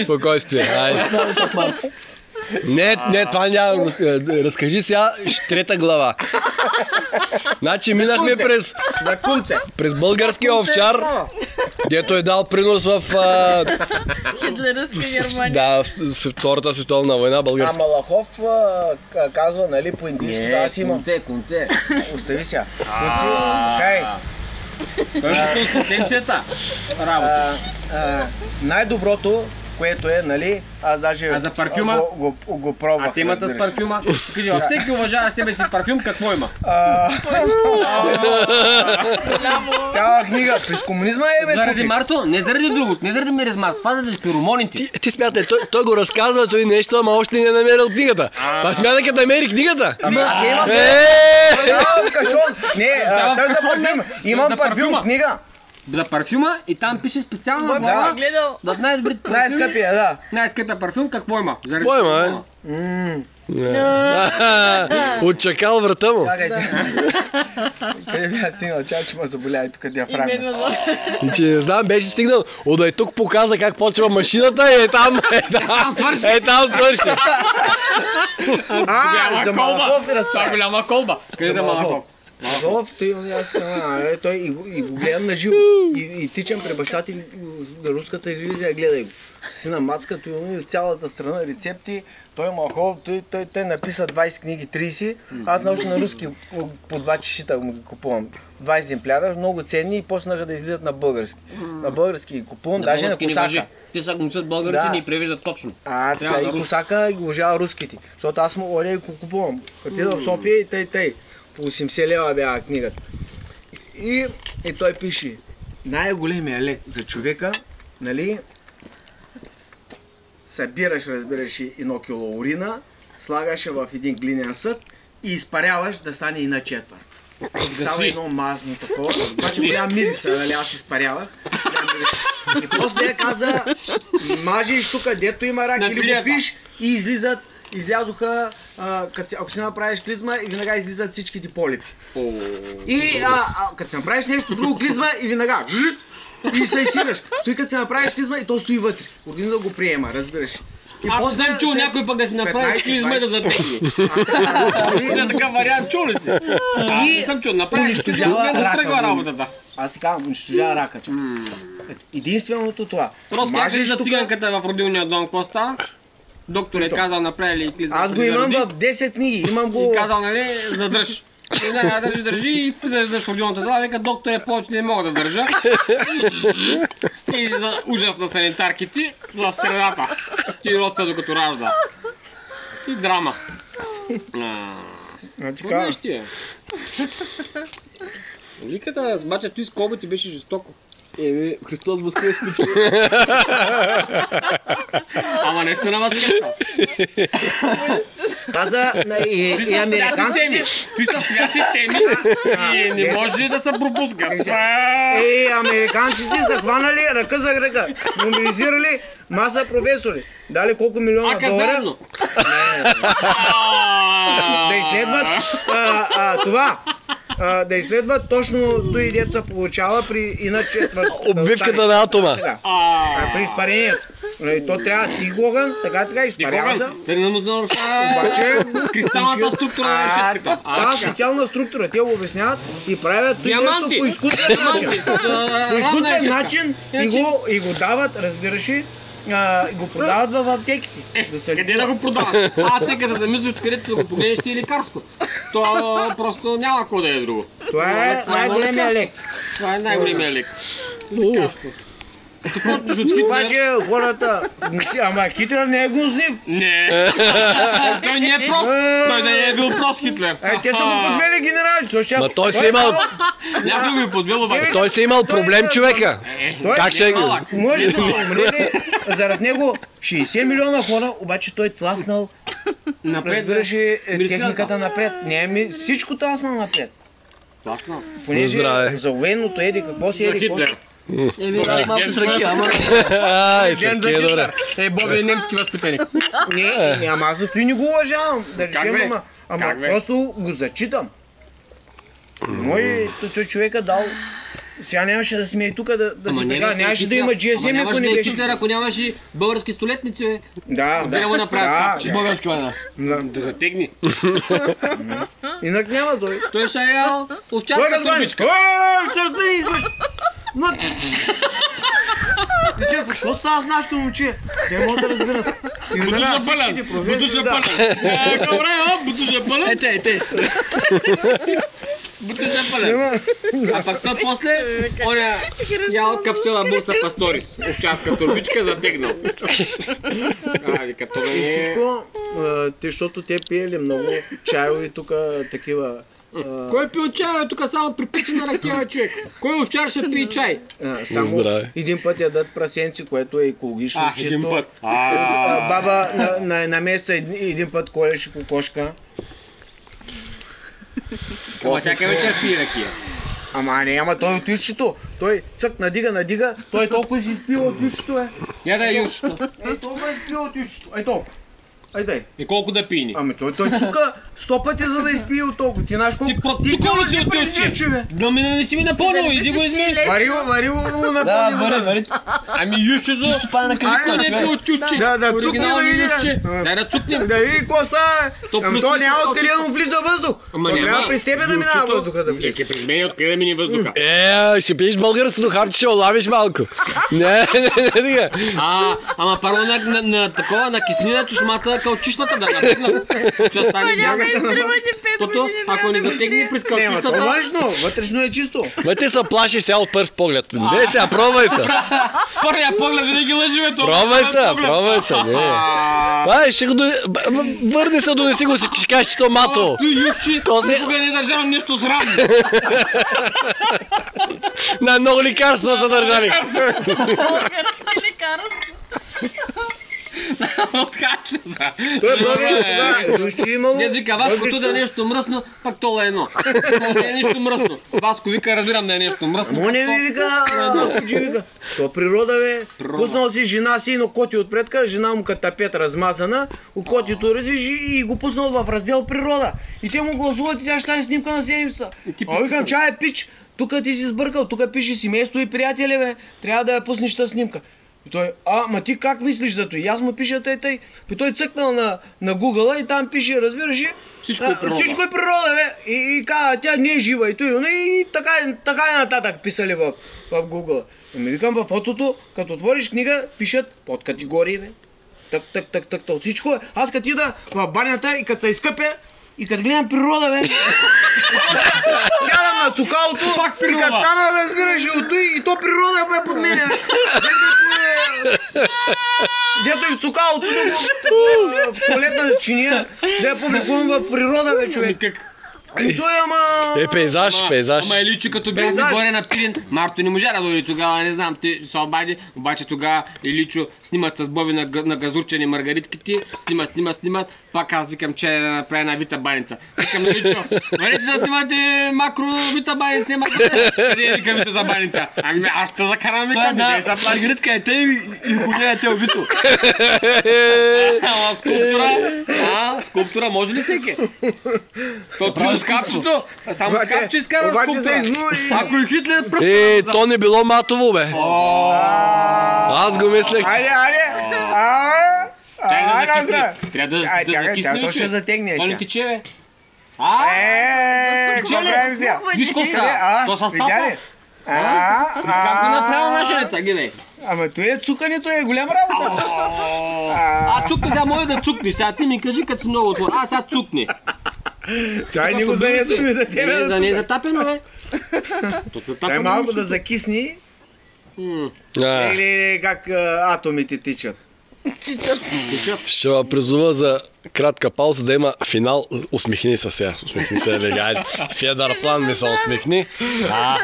Спокойствие. Не, това няма. Разкажи сега трета глава. Значи минахме през българския овчар, дето е дал принос в Хитлеровска Германия. Да, в Втората световна война българска. А Малахов казва, нали, по индийско, да, аз имам. Конце. Остави сега. Конце, кай. Консистенцията. Работа. Най-доброто, което е, нали, аз даже А за парфюма? го пробвах. А темата с парфюма? Кажи, във всеки уважава с тебе си парфюм, какво има? Цяла книга, през комунизма е бе. Заради Марто? Не заради другото, не заради миризма, това заради феромоните. Ти смятай, той го разказва, той нещо, ама още не е намерил книгата. Па смятай като намери книгата. Аз имам кашон. Не, той за парфюм. Имам парфюм, книга. За парфюма и там пише специална глава. Да, най-добрите най-скъпия, да. Най-скъпия парфюм, какво има? Какво има, От чакал врата му. Чакай сега. Къде бях стигнал? Чакай, че ме заболя и тук диафрагма. И че не знам, беше стигнал. Ода и тук показа как почва машината и там свърши. За Малахов да Това е голяма колба. Къде за Малахов? Малахов, той и го гледам на живо. И тичам при баща ти на руската телевизия, гледай го. Сина мацкато и от цялата страна рецепти. Той Малахов, той написа 20 книги, 30. Аз научно на руски по 2 чешита му ги купувам. 2 екземпляра, много ценни и почнаха да излизат на български. На български ги купувам, даже на Косака. Те са гонцат българите и превеждат точно. Така, и Косака ги уважава руските. Защото аз му оле го купувам. Отида в София и тъй. По 80 лева бяха книгата. И той пише, най-големия лек за човека, нали, събираш, разбираш, 1 кило урина, слагаш в един глинен съд и изпаряваш да стане и на четвърт. Става едно мазно такова, обаче голям мириса, нали, аз изпарявах. И после каза, мажеш тук, дето има рак или го пиш и излязоха, ако си направиш клизма и веднага излизат всичките полипи. И като си направиш нещо друго клизма и веднага и се изсираш. Стои като си направиш клизма и то стои вътре. Организмът го приема, разбираш. Ако съм чул някой пък да си направи клизма и да затекне. Такъв вариант чул ли си? Не съм чул, направиш клизма и да тръгва работата. Аз ти казвам, унищожава рака. Единственото това. Просто някъде за циганката в родилния дом, какво става? Доктор е казал, направи ли клизма. Аз го имам в 10 книги, имам го... И казал, нали, задръж. И държи и влизаш в родилната зала, вика, доктор е повече не мога да държа. И за ужас на санитарките в средата. Ти роста докато ражда. И драма. Какво ще е? Ликата с бача, той с колбата беше жестоко. Христос възкрес пича. Ама нещо на възкреса. Каза и американците... Той са святи теми и не може да се пропускат. Американците са хванали ръка за ръка. Мобилизирали маса професори. Дали колко милиона долара. Да изследват това. Да изследват точно той деца получава при иначе... Обвивката на атома. При изпарението. То трябва тихогън, така изпарява се. Терминът нарушава кристалната структура на решетката. Това специална структура. Те го обясняват и правят нещо по изкуствен начин. По изкуствен начин и го дават, разбираш ли, го продават в аптеките. Къде да го продават? Аптека да замислиш, където да го погледнеш си е лекарство. То просто няма какво да е друго. Това е най-големия лек. Това е най-големия лек. Лекарство. Обаче хората, ама Хитлер не е гнуснив. Не. Той не е прост. Той да не е бил прост Хитлер. Те са го подвели генерали. Ма той се имал... Някой го е подвел обаче. Той се имал проблем, човека. Как ще го... Може да умрели заради него 60 милиона хора, обаче той тласнал, разбираше, техниката напред. Не, всичко тласнал напред. Тласнал? Понеже за военното еди, какво си еди, Хитлер. Малко с ръки, ама... И с ръки е добре. Боби е немски възпитаник. Не, ама аз зато и не го уважавам. Да речем, ама просто го зачитам. Мой човека дал Сега нямаше да сме и тук да Ама си не, така, нямаше да има GSM, ако не беше. Ако нямаш и български столетници, бе. Да, Да го направят. да. Български война. Да затегни. Инак няма дой. Той ще е ял овчарска турбичка. Дете, какво става с нашето момче? Те могат да разберат. Бутуша пълен. Бутуша пълен. Добре, бутуша пълен. Ете. Бутуша пълен. А пак то после, оня ял капсела бурса пасторис. Овчарска турбичка затегнал. Като не е... Защото те пиели много чайови тук, такива... Кой пил чай? Тук само припичена ракия, човек. Кой овчар ще пие чай? Само един път ядат прасенци, което е екологично чисто. Един път. Баба на месеца един път колеше кокошка. Ама всяка вечер пие ракия. Ама той от ючето. Той цък надига, той толкова си изпил от ючето, Я да е ючето. Толкова изпил от ючето. Толкова. Айде. И колко да пини? Ами той цука 100 пъти, за да изпие от толкова. Ти знаеш колко... Ти колко си от юче? Да не си ми напълнил, иди го измени. Варил му напълнил. Вари. Ами ючето... Никой не е от юче. Да, Оригинални цукни, юче. Дай да цукнем. Да види какво става. Ами то няма откъде да му влиза въздух. Трябва при себе да минава въздуха да влиза. При мен откъде да мини въздуха. Ще пиеш българското хапче, ще олавиш малко. Не, така. Ама първо на такова, на киснинато шмата кълчишната да напитна. Ще стане бяга. Тото, ако не затегне през кълчишната... Не, външно, вътрешно е чисто. Ма ти се плашиш сега от първ поглед. Не сега, пробвай се. Първия поглед винаги лъжи, бе. Пробвай се, не. Ще го върни се, донеси го, ще кажеш, че то мато. Ти, Ювчи, никога не е държал нещо срамно. На много лекарства са държали. Откачната. Той е българин, ще имало... Не, вика, Ваското да е нещо мръсно, пак то е едно. Не е нещо мръсно. Васко вика, разбирам да е нещо мръсно. Мо не ми вика, вика. То природа, бе. Пуснал си жена си, но коти отпредка, жена му като тапет размазана, котито развижи и го пуснал в раздел природа. И те му гласуват и тя ще стане снимка на седмица. Викам, чай пич, тук ти си сбъркал, тук пише семейство и приятели, бе. Трябва да я пуснеш тази снимка. И той, ма ти как мислиш за това? И аз му пиша тъй. И той цъкнал на Google и там пише, разбираш ли? Всичко е природа. Всичко е природа, бе. И каза, тя не е жива. И така и нататък писали в Google. Ами викам, във фотото, като отвориш книга, пишат под категории, бе. Так. Всичко е. Аз като ида в банята и като се изкъпя, и като гледам природа, бе. Сядам на цукалото и като стана, разбираш, от той и то природа, бе, под мене. Дето и в цукалото, в туалетна чиния, да я публикувам в природа, бе, човек. И той, ама... Пейзаж. Ама Иличо като бяхме горе на Пирин, Марто не можа да дойде тогава, не знам, те се обади, обаче тогава Иличо снимат с Боби на газурчени маргаритките, снимат, пак аз викам, че да направя една вита баница. Викам Иличо, варите да снимате макро вита баница, не маргарита. Къде е вика витата баница? Ами аз ще закарам викам, не са плаши. Маргаритка е те и ходя е те вито. Ама скулптура може ли всеки? С капчето, само с капче изкарваш скулптура. Ако и Хитлер пръста... То не било матово, бе. Аз го мислех, че... Айде! Трябва да закисне. Трябва да закисне, то ще затегне. То не тече, бе. Какво правим сега? Виж какво става? То са става. Как го направил наша лица, гледай. Ама той е цукането, е голям работа. Цукне, сега може да цукнеш. Сега ти ми кажи, като си много отвор. Сега цукни. Чай не го занесваме за тебе. Не е затапено, бе. Чай малко да закисни. Или как атомите тичат. Ще ва призова за кратка пауза да има финал. Усмихни се сега. Усмихни се, легали. Федър План ми се усмихни. Това.